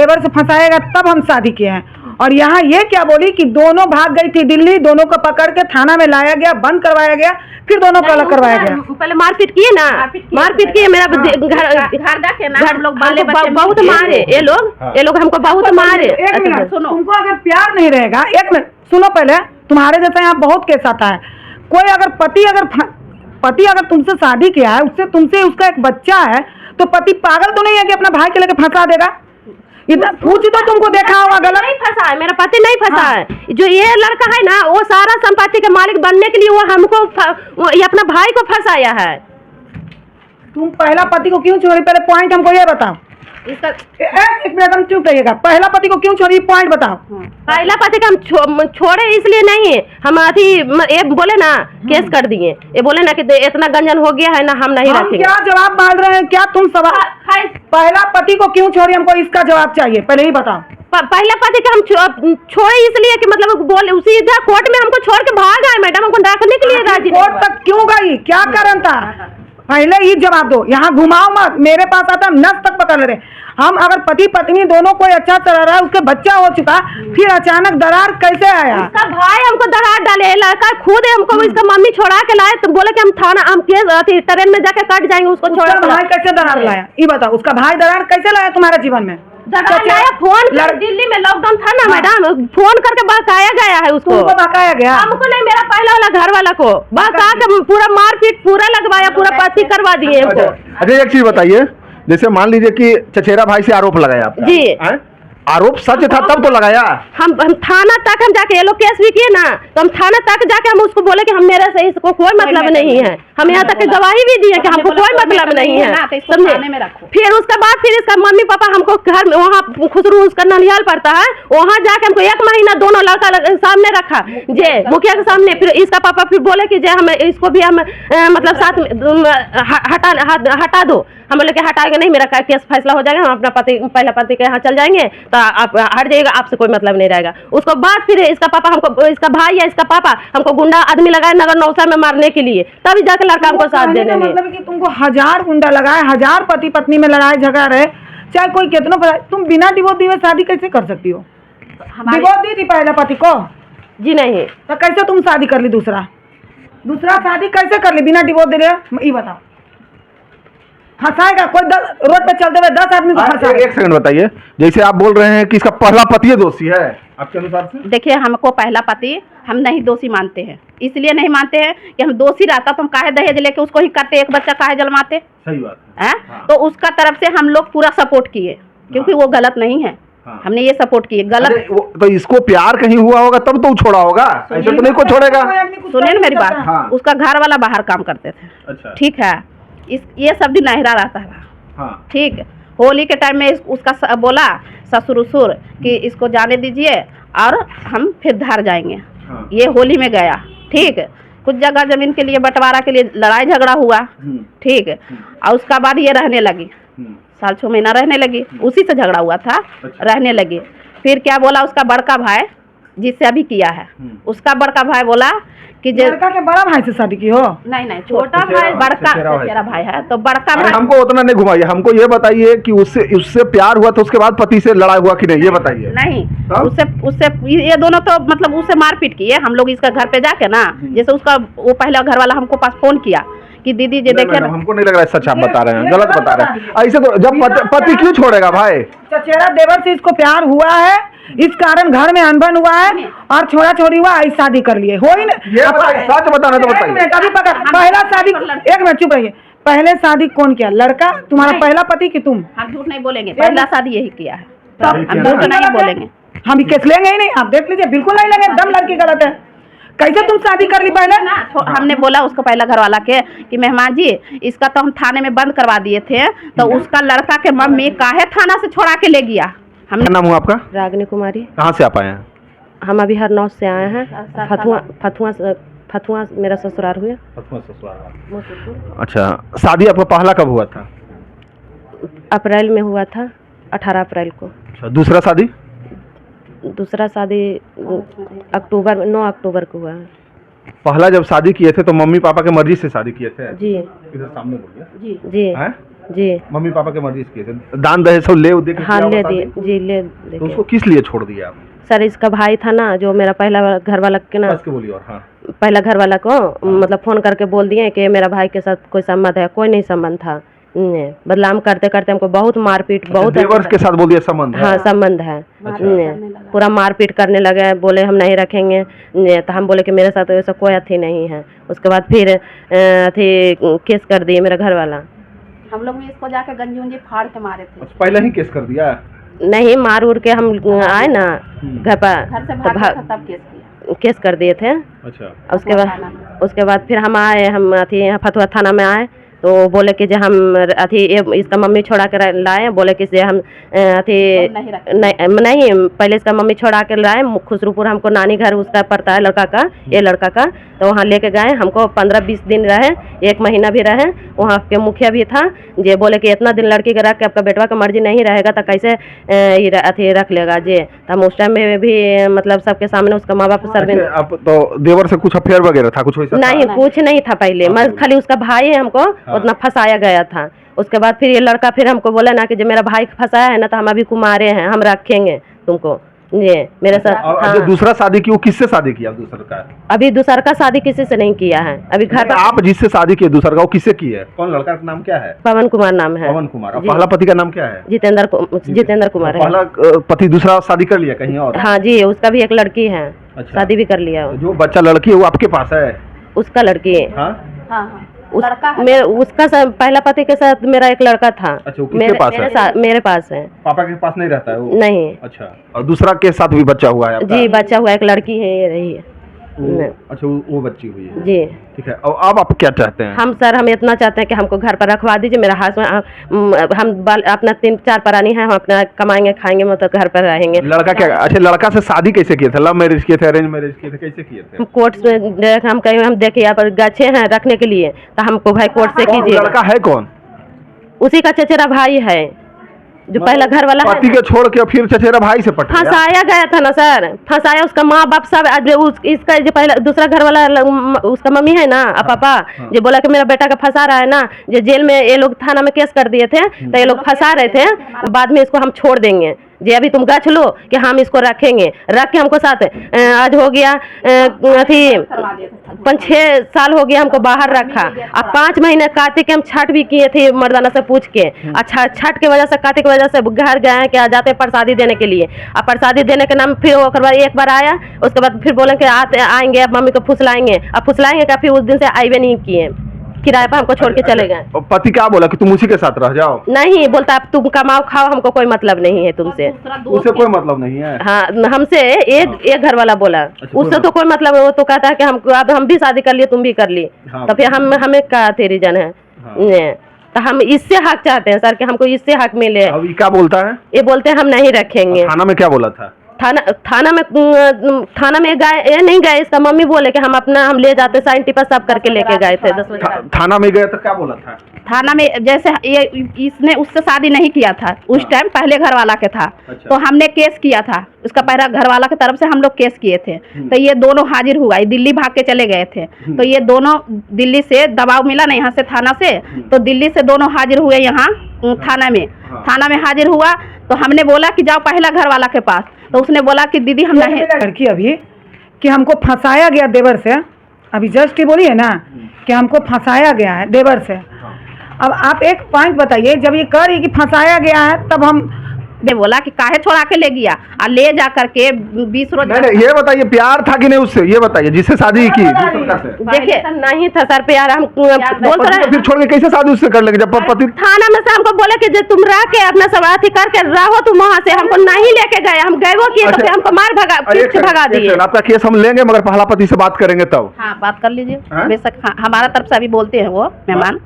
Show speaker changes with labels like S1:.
S1: देवर से फंसाएगा तब हम शादी किए हैं। और यहाँ ये क्या बोली कि दोनों भाग गई थी दिल्ली, दोनों को पकड़ के थाना में लाया गया, बंद करवाया गया, फिर दोनों को अलग करवाया गया।
S2: पहले मारपीट किए ना, मारपीट किए, मेरा घर लोग बहुत मारे, ये लोग हमको बहुत मारे।
S1: एक मिनट सुनो, तुमको अगर प्यार नहीं रहेगा, एक मिनट सुनो पहले, तुम्हारे जैसा यहाँ बहुत केस आता है। कोई अगर पति अगर तुमसे शादी किया है, उससे तुमसे उसका एक बच्चा है, तो पति पागल तो नहीं है कि अपना भाई के लेके फंसा देगा? इधर पूछ तो तुमको देखा होगा, गलत
S2: नहीं फंसा है, मेरा पति नहीं फंसा है। जो ये लड़का है ना, वो सारा संपत्ति के मालिक बनने के लिए वो हमको ये अपना भाई को फंसाया है।
S1: तुम पहला पति को क्यों छोड़ी? पहले पॉइंट हमको ये बताओ। एक मिनट हम चुप रहिएगा। पहला पति को क्यों छोड़ी, पॉइंट बताओ।
S2: पहला पति का हम छोड़े इसलिए नहीं, हम अभी ये बोले ना केस कर दिए, ये बोले ना कि इतना गंजन हो गया है ना, हम नहीं रखेंगे।
S1: क्या जवाब मांग रहे हैं? क्या तुम सवाल, पहला पति को क्यों छोड़ी, हमको इसका जवाब चाहिए, पहले ही बताओ।
S2: पहला पति का हम छोड़े इसलिए कि मतलब बोले उसी कोर्ट में हमको छोड़ के भाग आए, मैडम हमको रखने के लिए राजी।
S1: कोर्ट तक क्यों गई, क्या कारण था, पहले ही जवाब दो। यहाँ घुमाओ मत, मेरे पास आता नस तक पकड़ रहे। हम अगर पति पत्नी दोनों कोई अच्छा चला रहा है, उसके बच्चा हो चुका, फिर अचानक दरार कैसे आया?
S2: उसका भाई हमको दरार डाले, लड़का खुद हमको इसका मम्मी छोड़ा के लाए, तो बोले कि हम थाना हम ट्रेन में जाके कट जाएंगे, उसको छोड़ा।
S1: भाई कैसे दरार लाया, ये बताओ। उसका भाई दरार कैसे लाया तुम्हारे जीवन में?
S2: दरार लाया फोन, दिल्ली में लॉकडाउन था ना मैडम, फोन करके बकाया गया है उसको।
S1: बकाया गया?
S2: हमको नहीं, मेरा पहला वाला घर वाला को बका के पूरा मारपीट पूरा लगवाया, पूरा पति करवा दिए हमको।
S3: अच्छा एक चीज बताइए, जैसे मान लीजिए कि चचेरा भाई से आरोप लगाया आपका,
S2: जी
S3: आरोप सच था तब तो लगाया।
S2: हम थाना तक हम जाके, ये लोग केस भी किए ना, तो हम थाना तक जाके हम उसको बोले कि हम मेरे से इसको कोई मतलब नहीं है, हम यहाँ तक गवाही भी दिए कि हमको कोई मतलब नहीं है, समझे। फिर उसके बाद फिर इसका मम्मी पापा हमको घर में, वहाँ खुसरू उसका ननिहाल पड़ता है, वहाँ जाके हमको 1 महीना दोनों लड़का सामने रखा, जे मुखिया के सामने। फिर इसका पापा फिर बोले कि जे हम इसको भी हम मतलब साथ में हटा दो। हम बोले कि हटाएंगे नहीं, मेरा केस फैसला हो जाएगा, हम अपना पहला पति के यहाँ चल जाएंगे, तो आप हट जाइएगा, आपसे कोई मतलब नहीं रहेगा। उसको बाद फिर इसका पापा हमको, इसका भाई या इसका पापा हमको गुंडा आदमी लगाए नगर नौसा में मारने के लिए, तभी जाके लड़का हमको साथ देने में।
S1: मतलब कि तुमको 1000 गुंडा लगाए, 1000 पति पत्नी में लड़ाई झगड़ा रहे, चाहे कोई कितना, तुम बिना डिवोर्स दिए शादी कैसे कर सकती हो? डिवोर्स दी थी पहला पति को?
S2: जी नहीं।
S1: तो कैसे तुम शादी कर ली? दूसरा शादी कैसे कर ली बिना डिवोर्स दे? ये बताओ। फंसाएगा कोई? रोड पे चलते हुए 10 आदमी को फंसाएगा? एक
S3: सेकंड बताइए, जैसे आप बोल रहे हैं कि इसका पहला पति दोषी है, आपके अनुसार से?
S4: देखिए, हमको पहला पति हम नहीं दोषी मानते हैं, इसलिए नहीं मानते हैं कि हम दोषी रहता तो हम काहे दहेज लेके उसको ही करते, एक बच्चा काहे जन्माते?
S3: सही बात है।
S4: हाँ। तो उसका तरफ से हम लोग पूरा सपोर्ट किए, क्योंकि वो गलत नहीं है। हाँ। हमने ये सपोर्ट किए। गलत
S3: तो इसको प्यार कहीं हुआ होगा तब तो छोड़ा होगा, ऐसे तो नहीं को छोड़ेगा।
S4: सुनिए ना मेरी बात। हाँ। उसका घर वाला बाहर काम करते थे। अच्छा। ठीक है, ये सब दिन नहरा रहता था। हाँ। ठीक, होली के टाइम में उसका बोला ससुर उसुर कि इसको जाने दीजिए और हम फिर धार जाएंगे। हाँ। ये होली में गया। ठीक, कुछ जगह जमीन के लिए बंटवारा के लिए लड़ाई झगड़ा हुआ। ठीक, और उसका बाद ये रहने लगी, साल 6 महीना रहने लगी, उसी से झगड़ा हुआ था। अच्छा। रहने लगी। फिर क्या बोला उसका बड़का भाई, जिससे अभी किया है, उसका बड़का भाई बोला कि
S1: लड़का के बड़ा भाई से शादी की हो?
S4: नहीं, छोटा भाई, बड़का तेरा भाई है, तो बड़का भाई।
S3: हमको उतना नहीं घुमाइए, हमको ये बताइए कि उससे प्यार हुआ तो उसके बाद पति से लड़ाई हुआ कि नहीं, ये बताइए।
S4: नहीं, उससे ये दोनों तो मतलब उससे मारपीट किए हम लोग इसका घर पे जाके ना। जैसे उसका वो पहला घर वाला हमको पास फोन किया कि दीदी जी देखे,
S3: हमको नहीं लग रहा है सच आप बता रहे हैं, गलत बता रहे हैं। ऐसे तो जब पति क्यों छोड़ेगा भाई?
S1: चचेरा देवर से इसको प्यार हुआ है, इस कारण घर में अनबन हुआ है और छोड़ा छोड़ी हुआ, ऐसी शादी कर लिए हो ही ना।
S3: सच बताना तो बताइए।
S1: अभी पकड़, पहला शादी, 1 मिनट चुप रहिए। पहले शादी कौन किया, लड़का तुम्हारा पहला पति कि तुम?
S4: हम झूठ नहीं बोलेंगे, पहला शादी यही किया है, हम झूठ नहीं बोलेंगे।
S1: हम केस लेंगे ही नहीं, आप देख लीजिए, बिल्कुल नहीं लेंगे, दम लड़की गलत है। कैसे तुम शादी कर ली पहले?
S4: हमने बोला उसको पहला घर वाला के कि मेहमान जी इसका तो हम थाने में बंद करवा दिए थे, तो उसका लड़का के मम्मी काहे थाना से छोड़ा के ले गया।
S3: क्या नाम हुआ आपका?
S2: रागनी कुमारी।
S3: कहाँ से आप आए हैं?
S2: हम अभी हरनौत से आए हैं। फतुआ मेरा ससुराल हुआ।
S3: फतुआ ससुराल। अच्छा, शादी आपका पहला कब हुआ था?
S2: अप्रैल में हुआ था, 18 अप्रैल को।
S3: अच्छा, दूसरा शादी?
S2: दूसरा शादी अक्टूबर में, 9 अक्टूबर को हुआ है।
S3: पहला जब शादी किए थे तो मम्मी पापा के मर्जी से शादी किए थे?
S2: जी
S3: इधर सामने बोलिए।
S2: जी जी
S3: हैं?
S2: जी
S3: मम्मी पापा के मर्जी से किए थे, दान दहेज सब ले दे के
S2: हाँ
S3: किया
S2: ले
S3: बता
S2: दिए
S3: दें?
S2: जी ले
S3: तो
S2: दिए।
S3: उसको किस लिए छोड़ दिया आप?
S2: सर इसका भाई था ना जो मेरा पहला घर वाला के ना,
S3: बस के बोलिए। और हाँ,
S2: पहला घर वाला को मतलब फोन करके बोल दिए कि मेरा भाई के साथ कोई संबंध है, कोई नहीं संबंध था। बदनाम करते करते हमको बहुत मारपीट, बहुत
S3: देवर के साथ बोल दिया संबंध है?
S2: हाँ संबंध है। पूरा मारपीट करने लगे, बोले हम नहीं रखेंगे। तो हम बोले कि मेरे साथ ऐसा कोई अथी नहीं है। उसके बाद फिर अथी केस कर दिए मेरा घर वाला।
S4: हम लोग भी इसको जाके गंजी उंजी फाड़ के मारे थे।
S3: पहले ही केस कर दिया?
S2: नहीं, मार उड़ के हम आए ना घर पर,
S4: घर से भाग गया था, तब केस किया।
S2: केस कर दिए थे।
S3: अच्छा।
S2: उसके बाद फिर हम आए, हम अथी यहाँ फतुहा थाना में आए तो बोले कि जो हम अथी इसका मम्मी छोड़ा कर लाए, बोले कि से हम अथी नहीं पहले इसका मम्मी छोड़ा कर लाए खुसरूपुर, हमको नानी घर उसका पड़ता है लड़का का, ये लड़का का, तो वहाँ लेके गए। हमको 15-20 दिन रहे, 1 महीना भी रहे। वहाँ के मुखिया भी था, जे बोले कि इतना दिन लड़की के रख के आपका बेटवा का मर्जी नहीं रहेगा तो कैसे अथी रख लेगा जे। तो हम उस टाइम में भी मतलब सबके सामने उसका माँ बाप सर
S3: अब तो देवर से कुछ अफेयर वगैरह था? कुछ
S2: नहीं, कुछ नहीं था पहले, मैं खाली उसका भाई है, हमको उतना फंसाया गया था। उसके बाद फिर ये लड़का फिर हमको बोला ना कि जब मेरा भाई फंसाया है ना तो हम अभी कुमारे हैं, हम रखेंगे तुमको। ये मेरे साथ हाँ।
S3: जो दूसरा शादी की वो किससे शादी किया दूसरा का?
S2: अभी दूसरा का शादी किसी से नहीं किया है अभी घर पर।
S3: आप जिससे शादी की दूसरा का वो किससे की है? कौन लड़का का नाम क्या है?
S2: पवन कुमार नाम है।
S3: पवन कुमार। और पहला पति का नाम क्या है?
S2: जितेंद्र कुमार है।
S3: पहला पति दूसरा शादी कर लिया कहीं और?
S2: हाँ जी, उसका भी एक लड़की है। अच्छा। शादी भी कर लिया।
S3: जो बच्चा लड़की है वो आपके पास है?
S2: उसका लड़की है।
S3: हाँ?
S2: उसका पहला पति के साथ मेरा एक लड़का था।
S3: अच्छा, मेरे
S2: पास है।
S3: पापा के पास नहीं रहता है वो?
S2: नहीं।
S3: अच्छा, और दूसरा के साथ भी बच्चा हुआ है?
S2: जी बच्चा हुआ, एक लड़की है, ये रही है।
S3: अच्छा, वो बच्ची हुई है?
S2: जी
S3: ठीक है। और अब आप क्या चाहते हैं?
S2: हम इतना चाहते हैं कि हमको घर पर रखवा दीजिए। मेरा हस्बैंड, हम अपना 3-4 प्राणी है, हम अपना कमाएंगे खाएंगे, मतलब घर पर रहेंगे।
S3: लड़का क्या? अच्छा, लड़का से शादी कैसे किए थे? लव मैरिज किए थे, अरेंज मैरिज किए थे, कैसे किए थे?
S2: कोर्ट में हम कहीं हम देखे यहाँ पर गच्छे हैं रखने के लिए, तो हमको भाई कोर्ट से कीजिए।
S3: लड़का है कौन?
S2: उसी का चचेरा भाई है, जो पहला घर वाला है।
S3: पति के छोड़ के फिर चचेरा भाई से पट
S2: फंसाया गया था ना सर, फंसाया। उसका माँ बाप सब इसका जो पहला दूसरा घर वाला उसका मम्मी है ना, पापा जो बोला कि मेरा बेटा का फंसा रहा है ना, जो जेल में ये लोग थाना में केस कर दिए थे तो ये लोग फंसा रहे थे, बाद में इसको हम छोड़ देंगे जी। अभी तुम गछ लो कि हम इसको रखेंगे, रख के हमको साथ आज हो गया अथी 5-6 साल हो गया हमको बाहर रखा। अब 5 महीने काटे के हम छठ भी किए थे मर्दाना से पूछ के। अच्छा, छठ के वजह से काटे की वजह से घर गए कि आ जाते प्रसादी देने के लिए। अब प्रसादी देने के नाम फिर एक बार आया, उसके बाद फिर बोले कि आएंगे, अब मम्मी को फुसलाएंगे। अब फुसलाएंगे का फिर उस दिन से आए नहीं किए, किराए पर हमको छोड़ के चले गए।
S3: पति क्या बोला कि तुम उसी के साथ रह जाओ? नहीं,
S2: बोलता अब तुम कमाओ खाओ, हमको कोई मतलब नहीं है तुमसे।
S3: उससे कोई मतलब नहीं है?
S2: हाँ, हमसे एक घर वाला बोला। अच्छा, उससे तो कोई मतलब है। वो तो कहता है कि अब हम भी शादी कर लिए, तुम भी कर लिए। हाँ, तो फिर हमें क्या थे रीजन है? हाँ। तो हम इससे हक चाहते हैं सर कि हमको इससे हक मिले।
S3: अब ये क्या बोलता है?
S2: ये बोलते हैं हम नहीं रखेंगे।
S3: थाना में क्या बोला था?
S2: थाना में गए नहीं गए, इसका मम्मी बोले कि हम ले जाते, साइन टिपा सब करके लेके गए थे 10 बजे।
S3: थाना में गए तो क्या बोला था?
S4: थाना में जैसे ये इसने उससे शादी नहीं किया था उस टाइम, पहले घर वाला के था। अच्छा। तो हमने केस किया था, उसका पहला घर वाला की तरफ से हम लोग केस किए थे। तो ये दोनों हाजिर हुआ, ये दिल्ली भाग के चले गए थे। तो ये दोनों दिल्ली से दबाव मिला ना यहाँ से थाना से, तो दिल्ली से दोनों हाजिर हुए यहाँ थाना में। थाना में हाजिर हुआ तो हमने बोला कि जाओ पहला घर वाला के पास, तो उसने बोला कि दीदी हम नहीं।
S1: लड़की अभी कि हमको फंसाया गया देवर से, अभी जस्ट ही बोली है ना कि हमको फंसाया गया है देवर से। अब आप एक पॉइंट बताइए, जब ये कह रही कि फंसाया गया है तब हम
S4: ने बोला कि काहे छोड़ा के ले गया और ले जा करके 20 रोज।
S3: नहीं, ये बताइए प्यार था कि नहीं उससे, ये बताइए जिससे शादी की।
S2: देखिए नहीं था सर प्यार, हम बोल रहे
S3: फिर छोड़ के कैसे शादी उससे कर लेंगे जब पति
S2: थाना में से हमको बोले कि तुम रह के अपना सब अथी करके रहो, तुम वहाँ से हमको नहीं लेके गए, हम गए वो किए तो फिर हमको मार भगा दिए।
S3: आपका केस हम लेंगे मगर पहला पति से बात करेंगे तब।
S4: हाँ, बात कर लीजिए, बेशक हमारा तरफ से अभी बोलते हैं वो मेहमान।